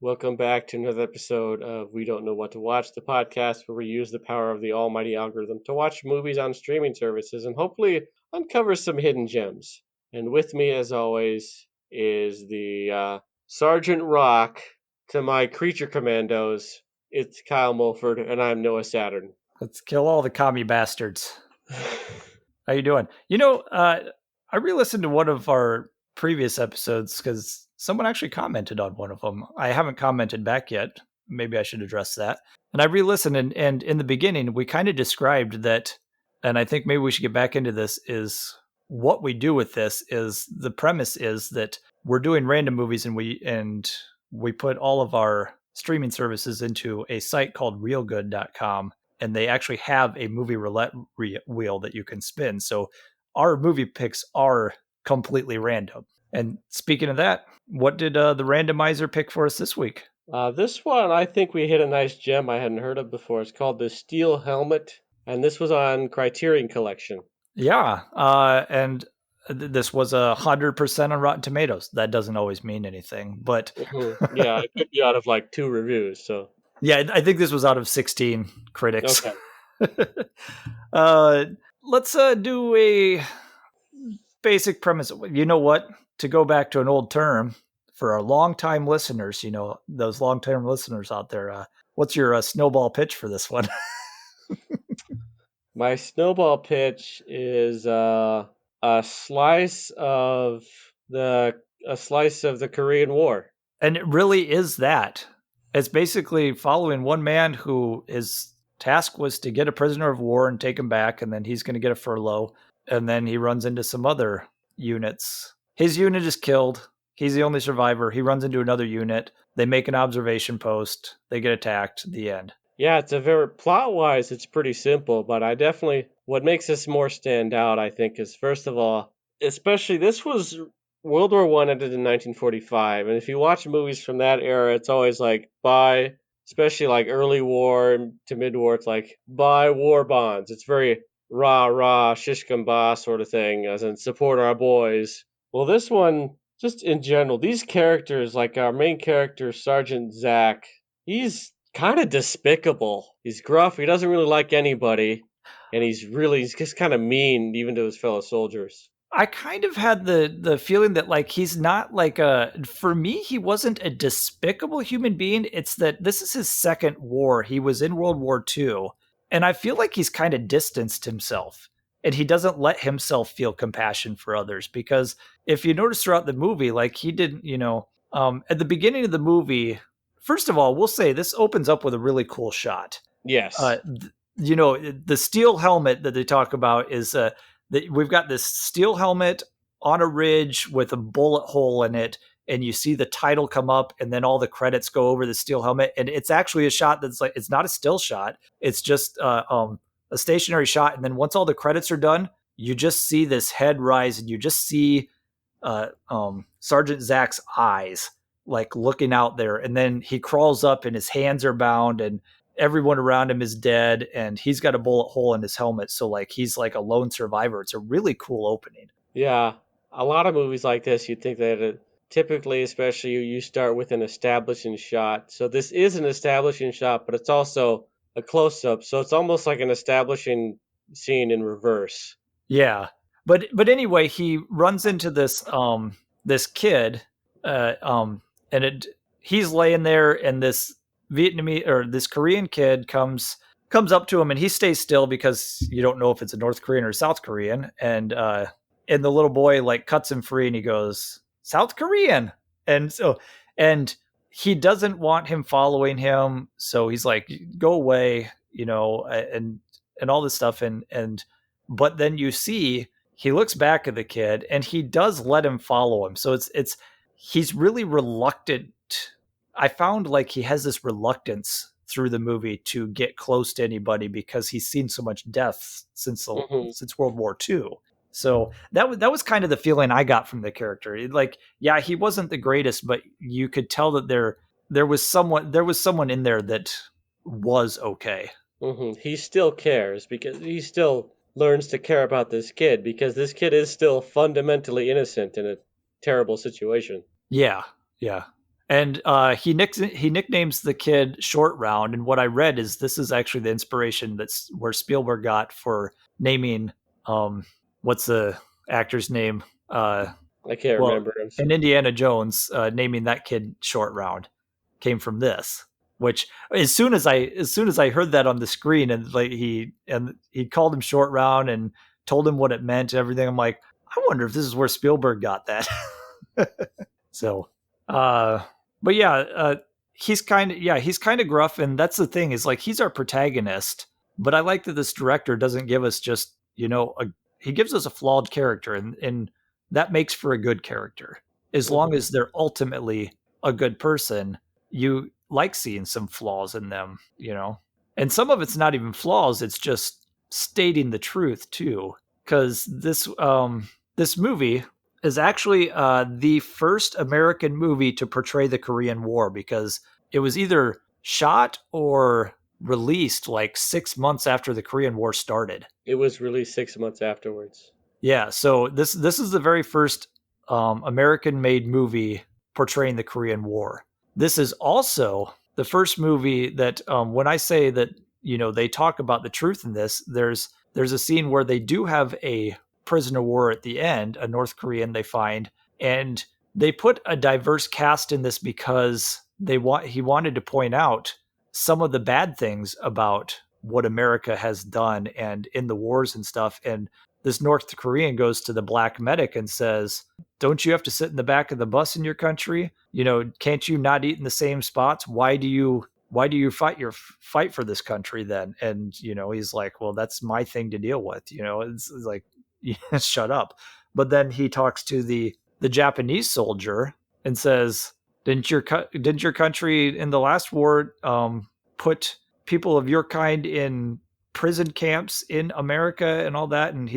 Welcome back to another episode of We Don't Know What to Watch, the podcast where we use the power of the almighty algorithm to watch movies on streaming services and hopefully uncover some hidden gems. And with me, as always, is the Sergeant Rock to my creature commandos. It's Kyle Mulford, and I'm Noah Saturn. Let's kill all the commie bastards. How you doing? I re-listened to one of our previous episodes because someone actually commented on one of them. I haven't commented back yet. Maybe I should address that. And I re-listened, and in the beginning, we kind of described that, and I think maybe we should get back into this, is what we do with this is the premise is that we're doing random movies and we put all of our streaming services into a site called realgood.com, and they actually have a movie roulette wheel that you can spin. So our movie picks are completely random. And speaking of that, what did the randomizer pick for us this week? This one, I think we hit a nice gem I hadn't heard of before. It's called The Steel Helmet, and this was on Criterion Collection. Yeah, and this was 100% on Rotten Tomatoes. That doesn't always mean anything, but Yeah, it could be out of like 2 reviews. So yeah, I think this was out of 16 critics. okay. Let's do a basic premise. You know what? To go back to an old term for our long-time listeners, those long-term listeners out there, what's your snowball pitch for this one? My snowball pitch is a slice of the Korean War. And it really is that. It's basically following one man who his task was to get a prisoner of war and take him back, and then he's going to get a furlough, and then he runs into some other units. His unit is killed. He's the only survivor. He runs into another unit. They make an observation post. They get attacked. The end. Yeah, it's a very plot-wise, it's pretty simple, but what makes this more stand out, I think, is first of all, especially this was World War One ended in 1945, and if you watch movies from that era, it's always like buy, especially like early war to mid-war, it's like buy war bonds. It's very rah rah shish kamba sort of thing, as in support our boys. Well, this one, just in general, these characters, like our main character, Sergeant Zach, he's kind of despicable. He's gruff. He doesn't really like anybody, and he's just kind of mean even to his fellow soldiers. I kind of had the feeling that like he's not like for me he wasn't a despicable human being. It's that this is his second war. He was in World War II, and I feel like he's kind of distanced himself, and he doesn't let himself feel compassion for others, because if you notice throughout the movie, like he didn't, at the beginning of the movie, first of all, we'll say this opens up with a really cool shot. Yes. The steel helmet that they talk about is we've got this steel helmet on a ridge with a bullet hole in it, and you see the title come up, and then all the credits go over the steel helmet, and it's actually a shot that's like, it's not a still shot, it's just a stationary shot, and then once all the credits are done, you just see this head rise, and you just see Sergeant Zach's eyes like looking out there, and then he crawls up and his hands are bound, and everyone around him is dead, and he's got a bullet hole in his helmet, so like he's like a lone survivor. It's a really cool opening. Yeah, a lot of movies like this, you'd think that typically, especially you start with an establishing shot. So this is an establishing shot, but it's also a close-up, so it's almost like an establishing scene in reverse. Yeah, but anyway, he runs into this kid, and he's laying there, and this Vietnamese or this Korean kid comes up to him, and he stays still because you don't know if it's a North Korean or South Korean, and the little boy like cuts him free, and he goes, South Korean, and he doesn't want him following him, so he's like, go away, and all this stuff, and but then you see he looks back at the kid, and he does let him follow him, so he's really reluctant. I found like he has this reluctance through the movie to get close to anybody because he's seen so much death since World War II. So that was kind of the feeling I got from the character. Like, yeah, he wasn't the greatest, but you could tell that there was someone in there that was okay. Mm-hmm. He still cares because he still learns to care about this kid because this kid is still fundamentally innocent in a terrible situation. Yeah. And he nicknames the kid Short Round. And what I read is this is actually the inspiration that's where Spielberg got for naming what's the actor's name? I can't Well, remember. in Indiana Jones, naming that kid Short Round came from this. Which as soon as I heard that on the screen and like he called him Short Round and told him what it meant and everything, I'm like, I wonder if this is where Spielberg got that. So, but yeah, he's kind of gruff, and that's the thing is like he's our protagonist. But I like that this director doesn't give us just he gives us a flawed character, and that makes for a good character as long as they're ultimately a good person. You like seeing some flaws in them, and some of it's not even flaws; it's just stating the truth too. Because this movie is actually the first American movie to portray the Korean War because it was either shot or released like 6 months after the Korean War started. It was released 6 months afterwards. Yeah, so this is the very first American-made movie portraying the Korean War. This is also the first movie that when I say that they talk about the truth in this, there's a scene where they do have a prisoner of war at the end, a North Korean they find, and they put a diverse cast in this because he wanted to point out some of the bad things about what America has done and in the wars and stuff. And this North Korean goes to the black medic and says, "Don't you have to sit in the back of the bus in your country? Can't you not eat in the same spots? Why do you fight for this country then?" And he's like, "Well, that's my thing to deal with." It's like, shut up. But then he talks to the Japanese soldier and says, didn't your country in the last war put people of your kind in prison camps in America and all that?" And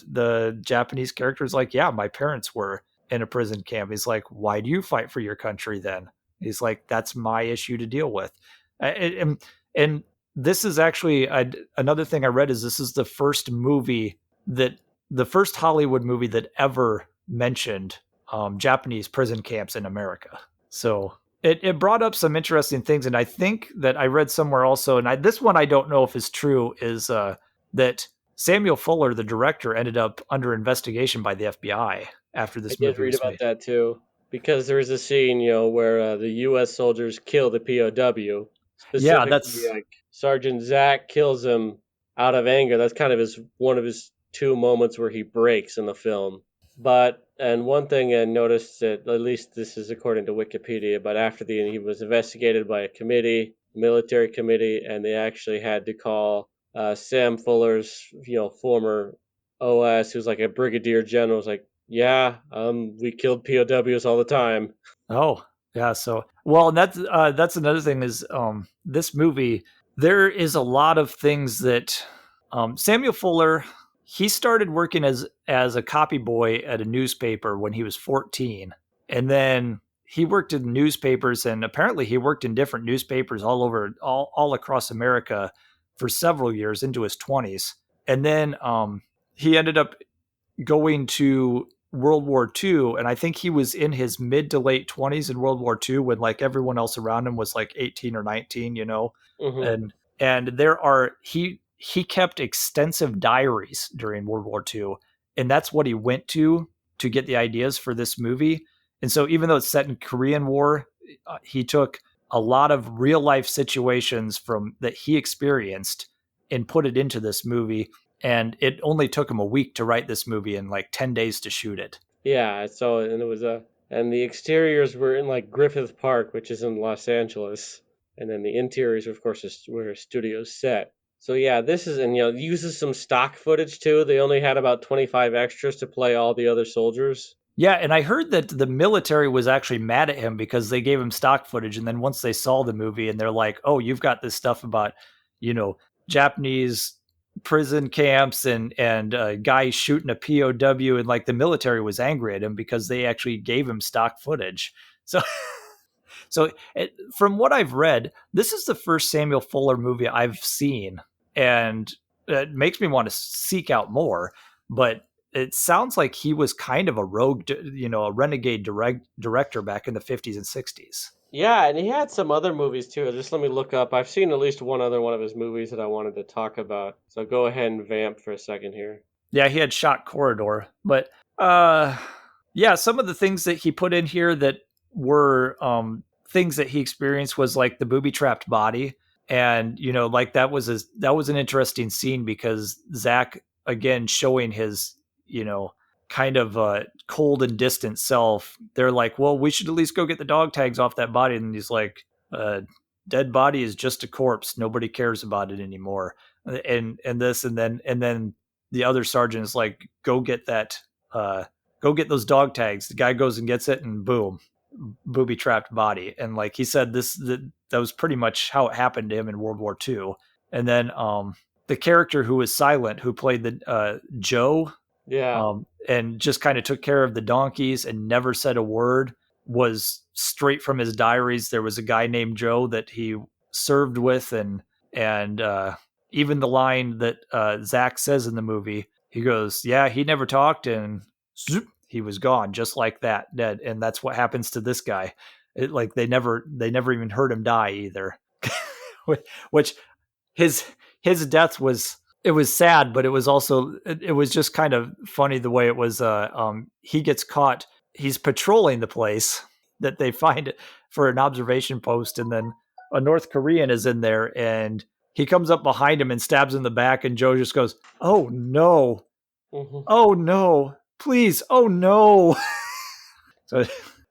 the Japanese character is like, "Yeah, my parents were in a prison camp." He's like, "Why do you fight for your country then?" He's like, "That's my issue to deal with." And this is actually another thing I read is this is the first Hollywood movie that ever mentioned Japanese prison camps in America. So it brought up some interesting things. And I think that I read somewhere also, and this one I don't know if is true, is that Samuel Fuller, the director, ended up under investigation by the FBI after I this did movie read was about made. that too, because there was a scene, where the U.S. soldiers kill the POW. Yeah, Specifically, like Sergeant Zach kills him out of anger. That's kind of one of his two moments where he breaks in the film. And one thing I noticed that, at least this is according to Wikipedia, but he was investigated by a committee, military committee, and they actually had to call Sam Fuller's, former OS, who's like a brigadier general, was like, "Yeah, we killed POWs all the time." Oh, yeah. So, well, and that's another thing is this movie. There is a lot of things that Samuel Fuller. He started working as a copy boy at a newspaper when he was 14, and then he worked in newspapers, and apparently he worked in different newspapers all across America for several years into his 20s, and then he ended up going to World War II, and I think he was in his mid to late 20s in World War II when like everyone else around him was like 18 or 19, Hmm. and he kept extensive diaries during World War II, and that's what he went to get the ideas for this movie. And so even though it's set in Korean War, he took a lot of real life situations from that he experienced and put it into this movie, and it only took him a week to write this movie and like 10 days to shoot it. Yeah, I saw it, and it was and the exteriors were in like Griffith Park, which is in Los Angeles, and then the interiors, of course, is where a studio's set. So yeah, this is, and it uses some stock footage too. They only had about 25 extras to play all the other soldiers. Yeah, and I heard that the military was actually mad at him because they gave him stock footage, and then once they saw the movie and they're like, "Oh, you've got this stuff about, Japanese prison camps and guys shooting a POW," and like the military was angry at him because they actually gave him stock footage. So, from what I've read, this is the first Samuel Fuller movie I've seen, and it makes me want to seek out more. But it sounds like he was kind of a rogue, a renegade director back in the 50s and 60s. Yeah, and he had some other movies too. Just let me look up. I've seen at least one other one of his movies that I wanted to talk about. So go ahead and vamp for a second here. Yeah, he had shot Corridor, but uh, yeah, some of the things that he put in here that were things that he experienced was like the booby trapped body, and like that was an interesting scene because Zach again showing his kind of cold and distant self. They're like, well, we should at least go get the dog tags off that body, and he's like, dead body is just a corpse. Nobody cares about it anymore. And this and then the other sergeant is like, go get those dog tags. The guy goes and gets it, and boom, booby trapped body. And like he said, that was pretty much how it happened to him in World War II. And then the character who was silent, who played the Joe, Yeah. and just kind of took care of the donkeys and never said a word, was straight from his diaries. There was a guy named Joe that he served with, and even the line that Zach says in the movie, he goes, "Yeah, he never talked," and zoop, he was gone just like that, dead. And that's what happens to this guy. Like they never even heard him die either. Which his death was, it was sad, but it was also, it was just kind of funny the way it was. He gets caught. He's patrolling the place that they find for an observation post, and then a North Korean is in there, and he comes up behind him and stabs him in the back, and Joe just goes, "Oh no, Hmm. oh no, please, oh no." So,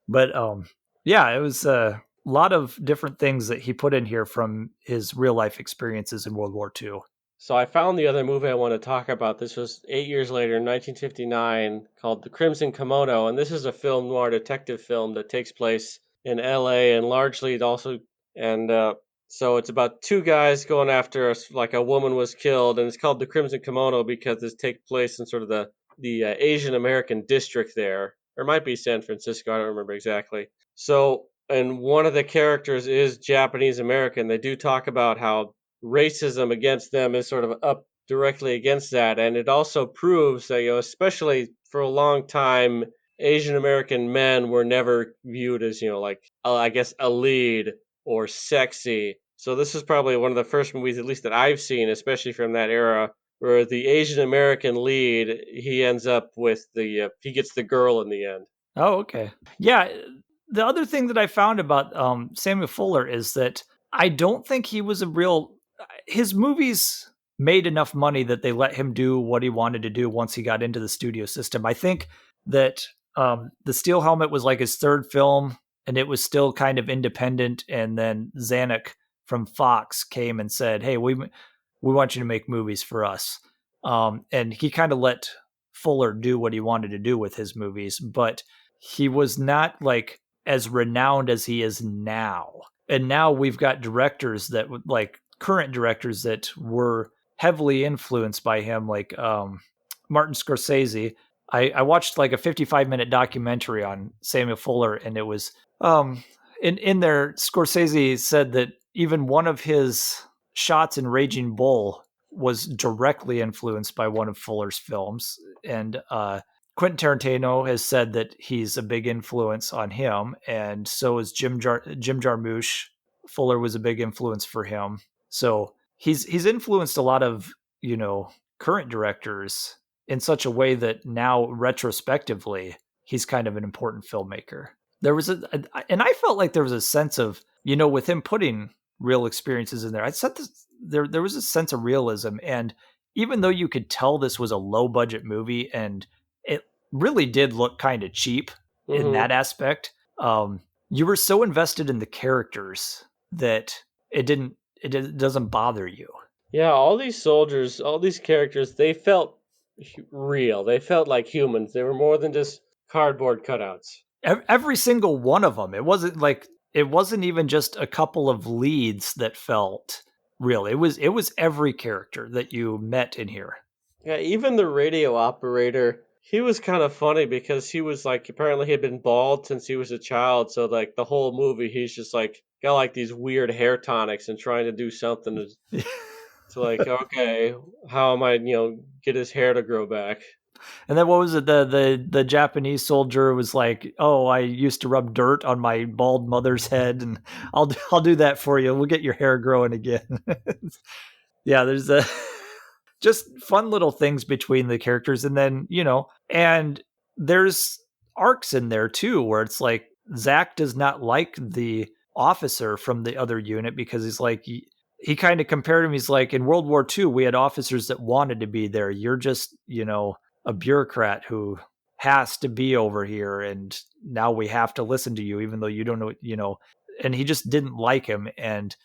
but yeah, it was a lot of different things that he put in here from his real life experiences in World War II. So I found the other movie I want to talk about. This was 8 years later, in 1959, called The Crimson Kimono, and this is a film noir detective film that takes place in L.A. and largely it also, and so it's about two guys going after like a woman was killed, and it's called The Crimson Kimono because this takes place in sort of the Asian American district there, or it might be San Francisco. I don't remember exactly. So, and one of the characters is Japanese American. They do talk about how racism against them is sort of up directly against that. And it also proves that, especially for a long time, Asian American men were never viewed as, like, I guess, a lead or sexy. So this is probably one of the first movies, at least that I've seen, especially from that era, where the Asian American lead, he ends up with he gets the girl in the end. Oh, okay. Yeah. The other thing that I found about Samuel Fuller is that I don't think he was a real. His movies made enough money that they let him do what he wanted to do once he got into the studio system. I think that the Steel Helmet was like his third film, and it was still kind of independent. And then Zanuck from Fox came and said, "Hey, we want you to make movies for us." And he kind of let Fuller do what he wanted to do with his movies, but he was not like as renowned as he is now. And now we've got directors that like current directors that were heavily influenced by him, like Martin Scorsese. I watched like a 55-minute documentary on Samuel Fuller, and it was in there Scorsese said that even one of his shots in Raging Bull was directly influenced by one of Fuller's films. And Quentin Tarantino has said that he's a big influence on him, and so is Jim Jarmusch. Fuller was a big influence for him. So he's influenced a lot of current directors in such a way that now retrospectively he's kind of an important filmmaker. There was and I felt like there was a sense of with him putting real experiences in there. I said this, there was a sense of realism, and even though you could tell this was a low budget movie and it really did look kind of cheap in Hmm. that aspect, you were so invested in the characters that it doesn't bother you. Yeah, all these soldiers, all these characters, they felt real. They felt like humans. They were more than just cardboard cutouts. Every single one of them. It wasn't even just a couple of leads that felt real. It was every character that you met in here. Yeah, even the radio operator, he was kind of funny because he was like, apparently he had been bald since he was a child. So, like, the whole movie, he's just like, got like these weird hair tonics and trying to do something to like, okay, how am I, get his hair to grow back? And then what was it? The Japanese soldier was like, "Oh, I used to rub dirt on my bald mother's head, and I'll do that for you. We'll get your hair growing again." Yeah, there's a just fun little things between the characters, and then and there's arcs in there too, where it's like Zach does not like the officer from the other unit because he's like he kind of compared him. He's like, in World War II, we had officers that wanted to be there. You're just, a bureaucrat who has to be over here. And now we have to listen to you, even though you don't know. And he just didn't like him. And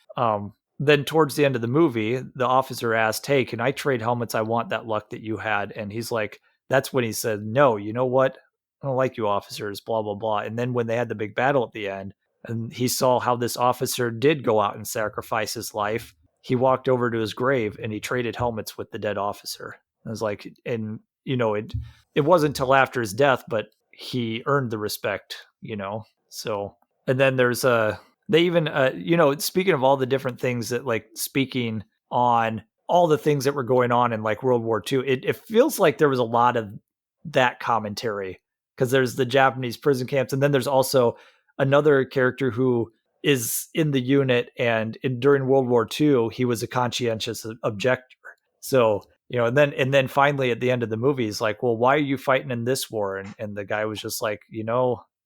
then towards the end of the movie, the officer asked, "Hey, can I trade helmets? I want that luck that you had." And he's like, that's when he said, "No, you know what? I don't like you officers, blah, blah, blah." And then when they had the big battle at the end, and he saw how this officer did go out and sacrifice his life, he walked over to his grave and he traded helmets with the dead officer. I was like, and it wasn't until after his death, but he earned the respect, So, and then there's they even speaking of all the different things that, like, speaking on all the things that were going on in like World War II, it feels like there was a lot of that commentary, because there's the Japanese prison camps, and then there's also another character who is in the unit, and during World War II, he was a conscientious objector. So, and then finally at the end of the movie, he's like, "Well, why are you fighting in this war?" And the guy was just like,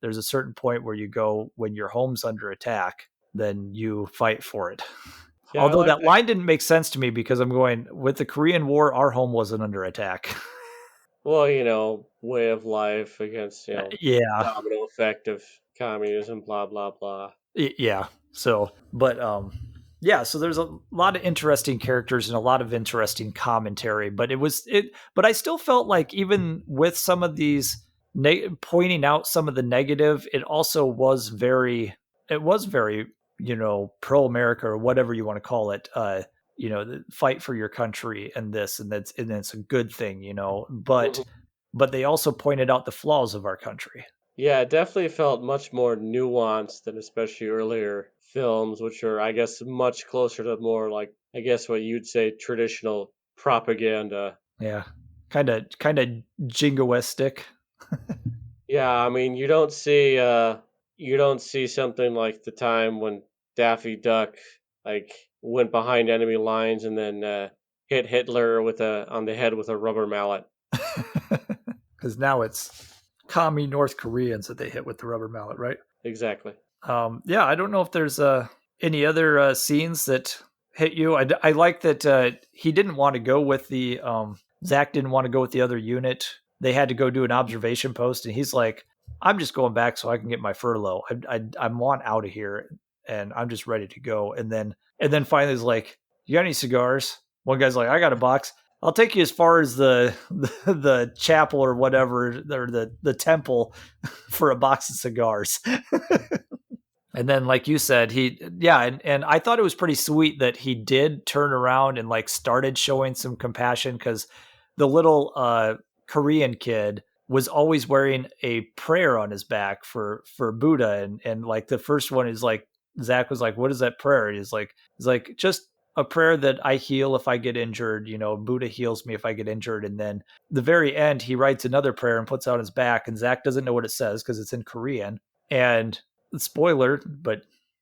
there's a certain point where you go, when your home's under attack, then you fight for it. Yeah, I Although like that that. line didn't make sense to me, because I'm going, with the Korean War, our home wasn't under attack. Well, way of life against, Yeah. domino effect of communism, blah, blah, blah. Yeah. So, but yeah, so there's a lot of interesting characters and a lot of interesting commentary, but but I still felt like, even with some of these pointing out some of the negative, it was very, pro America, or whatever you want to call it. The fight for your country, and this, and it's a good thing, Mhm. but they also pointed out the flaws of our country. Yeah, it definitely felt much more nuanced than especially earlier films, which are, I guess, much closer to more like, I guess, what you'd say traditional propaganda. Yeah. Kind of jingoistic. Yeah, I mean, you don't see something like the time when Daffy Duck like went behind enemy lines and then hit Hitler with a on the head with a rubber mallet. Because now it's commie North Koreans that they hit with the rubber mallet, right? Exactly. Yeah, I don't know if there's any other scenes that hit you. I like that he didn't want to go with the Zach didn't want to go with the other unit. They had to go do an observation post, and he's like, "I'm just going back so I can get my furlough. I want out of here, and I'm just ready to go." And then finally, he's like, "You got any cigars?" One guy's like, "I got a box. I'll take you as far as the chapel or whatever, or the temple, for a box of cigars." And then, like you said, and I thought it was pretty sweet that he did turn around and like started showing some compassion, because the little Korean kid was always wearing a prayer on his back for Buddha, and like the first one is like, Zach was like, "What is that prayer?" He's like, "Just a prayer that I heal if I get injured. Buddha heals me if I get injured." And then the very end, he writes another prayer and puts out his back, and Zach doesn't know what it says because it's in Korean. And spoiler, but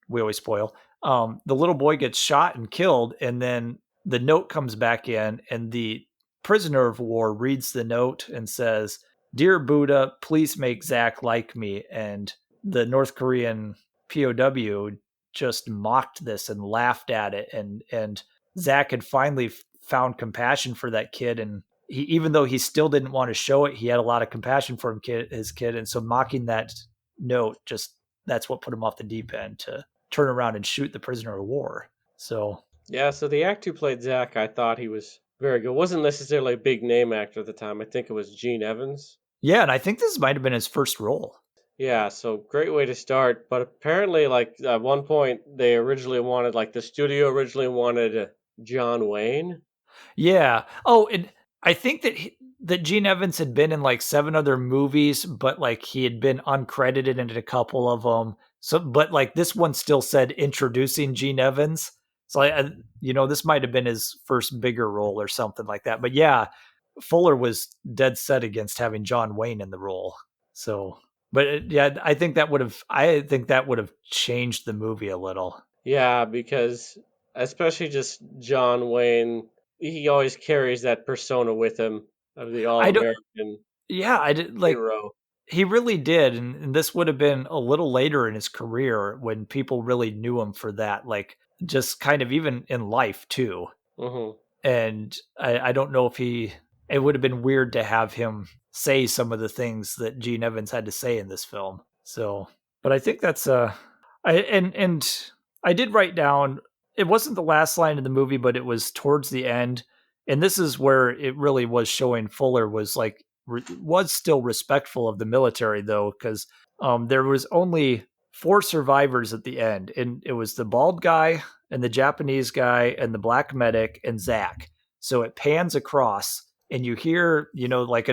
we always spoil. The little boy gets shot and killed, and then the note comes back in, and the prisoner of war reads the note and says, "Dear Buddha, please make Zach like me." And the North Korean POW just mocked this and laughed at it, and Zach had finally found compassion for that kid, and even though he still didn't want to show it, he had a lot of compassion for his kid, and so mocking that note, just that's what put him off the deep end to turn around and shoot the prisoner of war. So Yeah, so the actor who played Zach, I thought he was very good. Wasn't necessarily a big name actor at the time. I think it was Gene Evans. yeah, and I think this might have been his first role. Yeah, so great way to start. But apparently, like at one point, they originally wanted, like the studio originally wanted John Wayne. Yeah. Oh, and I think that Gene Evans had been in like 7 other movies, but like he had been uncredited in a couple of them. So, but like this one still said introducing Gene Evans. So this might have been his first bigger role or something like that. But yeah, Fuller was dead set against having John Wayne in the role. So, but yeah, I think that would have changed the movie a little. Yeah, because especially just John Wayne, he always carries that persona with him of the I don't. all-American Yeah, I did like hero. he really did, and this would have been a little later in his career when people really knew him for that. Like just kind of even in life too. Hmm. And I don't know if it would have been weird to have him say some of the things that Gene Evans had to say in this film. So, but I think that's and I did write down it wasn't the last line of the movie, but it was towards the end, and this is where it really was showing Fuller was like was still respectful of the military though, because there was only 4 survivors at the end, and it was the bald guy and the Japanese guy and the black medic and Zach. So it pans across, and you hear, like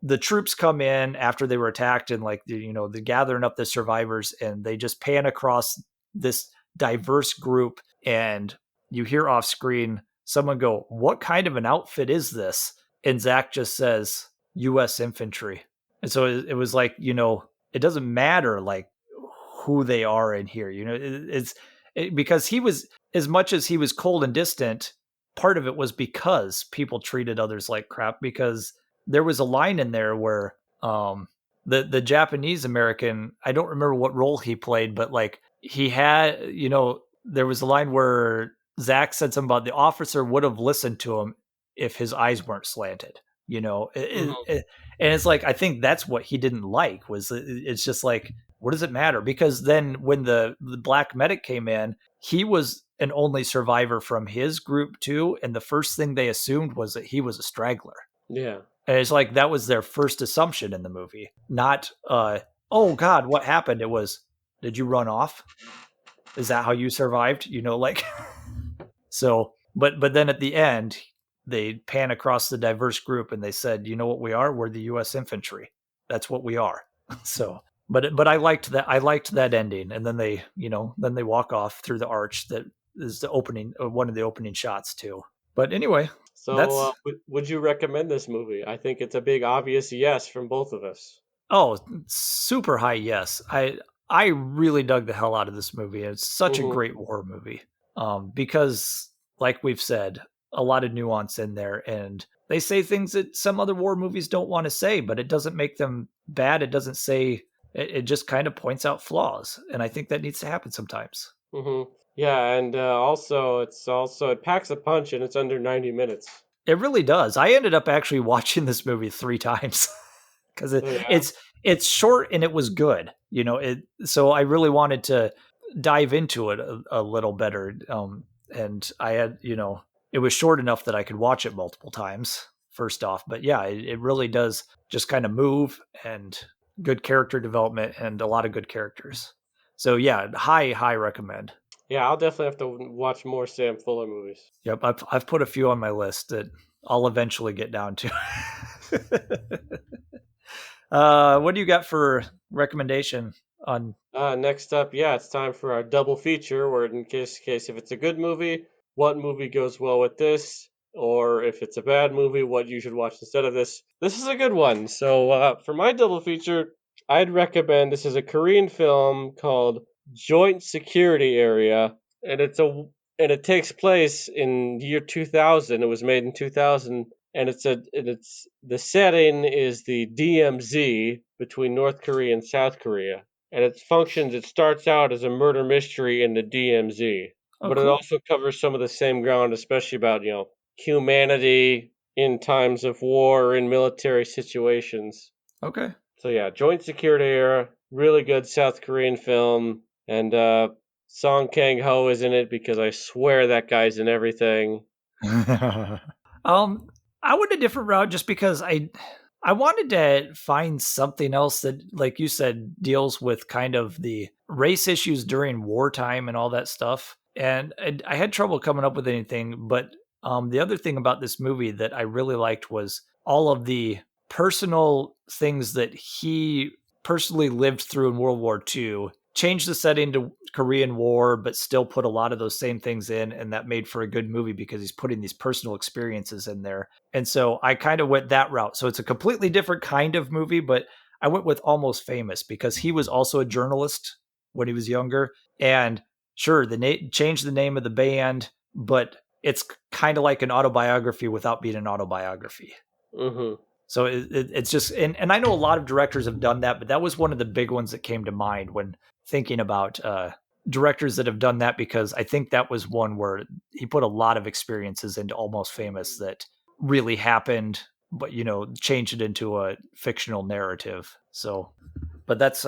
the troops come in after they were attacked, and like they're gathering up the survivors, and they just pan across this diverse group, and you hear off screen someone go, "What kind of an outfit is this?" And Zach just says, "U.S. infantry." And so it was like, it doesn't matter like who they are in here. Because he was, as much as he was cold and distant, part of it was because people treated others like crap. Because there was a line in there where the Japanese American, I don't remember what role he played, but like he had, there was a line where Zach said something about the officer would have listened to him if his eyes weren't slanted. Hmm. And it's like I think that's what he didn't like was it's just like, what does it matter? Because then when the black medic came in, he was an only survivor from his group too, and the first thing they assumed was that he was a straggler. Yeah. And it's like that was their first assumption in the movie, not oh god, what happened? It was, did you run off? Is that how you survived? Like so. But then at the end, they pan across the diverse group and they said, "You know what we are? We're the U.S. infantry. That's what we are." So, but I liked that. I liked that ending, and then they walk off through the arch that is the opening, one of the opening shots too. But anyway, So, that's would you recommend this movie? I think it's a big obvious yes from both of us. oh, super high yes. I really dug the hell out of this movie. It's such a Hmm. great war movie. Because like we've said, a lot of nuance in there, and they say things that some other war movies don't want to say, but it doesn't make them bad. It doesn't say it just kind of points out flaws, and I think that needs to happen sometimes. Hmm. Yeah, and also it packs a punch and it's under 90 minutes. It really does. I ended up actually watching this movie 3 times because Oh yeah. it's short and it was good. So I really wanted to dive into it a little better. And I had, it was short enough that I could watch it multiple times. First off, but yeah, it really does just kind of move, and good character development and a lot of good characters. So yeah, high recommend. Yeah, I'll definitely have to watch more Sam Fuller movies. Yep, I've put a few on my list that I'll eventually get down to. What do you got for recommendation on? Next up, yeah, it's time for our double feature, where in case if it's a good movie, what movie goes well with this, or if it's a bad movie, what you should watch instead of this. This is a good one. So for my double feature, I'd recommend this is a Korean film called Joint Security Area, and it takes place in year 2000. It was made in 2000, and it's the setting is the DMZ between North Korea and South Korea, and it starts out as a murder mystery in the DMZ, Oh, but it cool. also covers some of the same ground, especially about, humanity in times of war or in military situations. Okay. So yeah, Joint Security Era, really good South Korean film, and Song Kang-ho is in it because I swear that guy's in everything. um, I went a different route just because I wanted to find something else that, like you said, deals with kind of the race issues during wartime and all that stuff. And I had trouble coming up with anything. But the other thing about this movie that I really liked was all of the personal things that he personally lived through in World War II, changed the setting to Korean War, but still put a lot of those same things in, and that made for a good movie because he's putting these personal experiences in there. And so I kind of went that route. So it's a completely different kind of movie, but I went with Almost Famous because he was also a journalist when he was younger. And sure, changed the name of the band, but it's kind of like an autobiography without being an autobiography. Mm-hmm. So it's just, and I know a lot of directors have done that, but that was one of the big ones that came to mind when thinking about directors that have done that, because I think that was one where he put a lot of experiences into Almost Famous that really happened, but changed it into a fictional narrative. So, but that's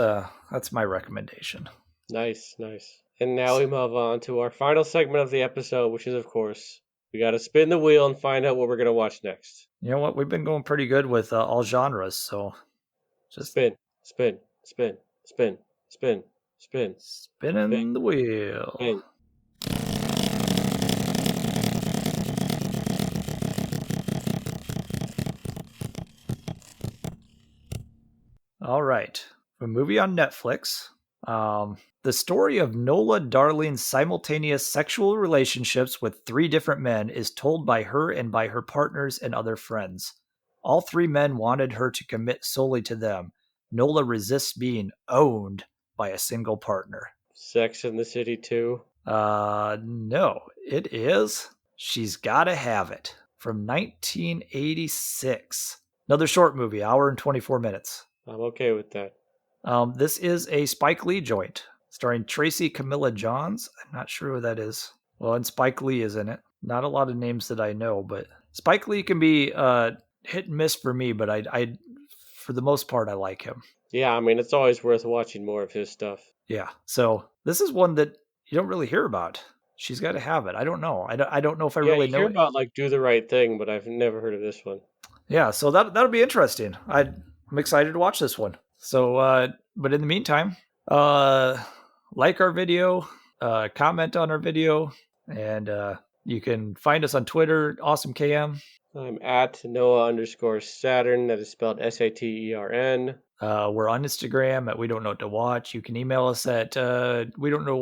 my recommendation. Nice, nice. And now we move on to our final segment of the episode, which is, of course, we got to spin the wheel and find out what we're going to watch next. You know what? We've been going pretty good with all genres, so just Spin, spin, spin, spin, spin, spin, spin, spinning the wheel. spin. All right. A movie on Netflix. The story of Nola Darling's simultaneous sexual relationships with 3 different men is told by her and by her partners and other friends. All 3 men wanted her to commit solely to them. Nola resists being owned by a single partner. Sex in the City 2. No, it is She's Gotta Have It from 1986. Another short movie, hour and 24 minutes. I'm okay with that. This is a Spike Lee joint starring Tracy Camilla Johns. I'm not sure who that is. Well, and Spike Lee is in it. Not a lot of names that I know, but Spike Lee can be hit and miss for me, but I for the most part, I like him. Yeah, I mean, it's always worth watching more of his stuff. Yeah. So this is one that you don't really hear about. She's Got to Have It. I don't know. I don't know if I Yeah, really you know hear it. about, like, Do the Right Thing, but I've never heard of this one. Yeah, so that'll be interesting. I'm excited to watch this one. So, but in the meantime, like our video, comment on our video, and you can find us on Twitter, AwesomeKM. I'm at Noah_Saturn. That is spelled Satern. We're on Instagram at We Don't Know What to Watch. You can email us at we don't know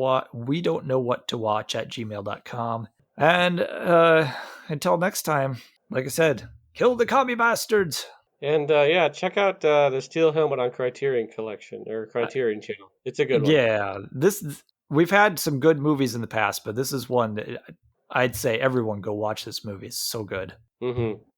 what to watch at gmail.com. And until next time, like I said, kill the commie bastards. And yeah, check out the Steel Helmet on Criterion Collection or Criterion Channel. It's a good one. Yeah, we've had some good movies in the past, but this is one that I'd say everyone go watch this movie. It's so good. Mm-hmm.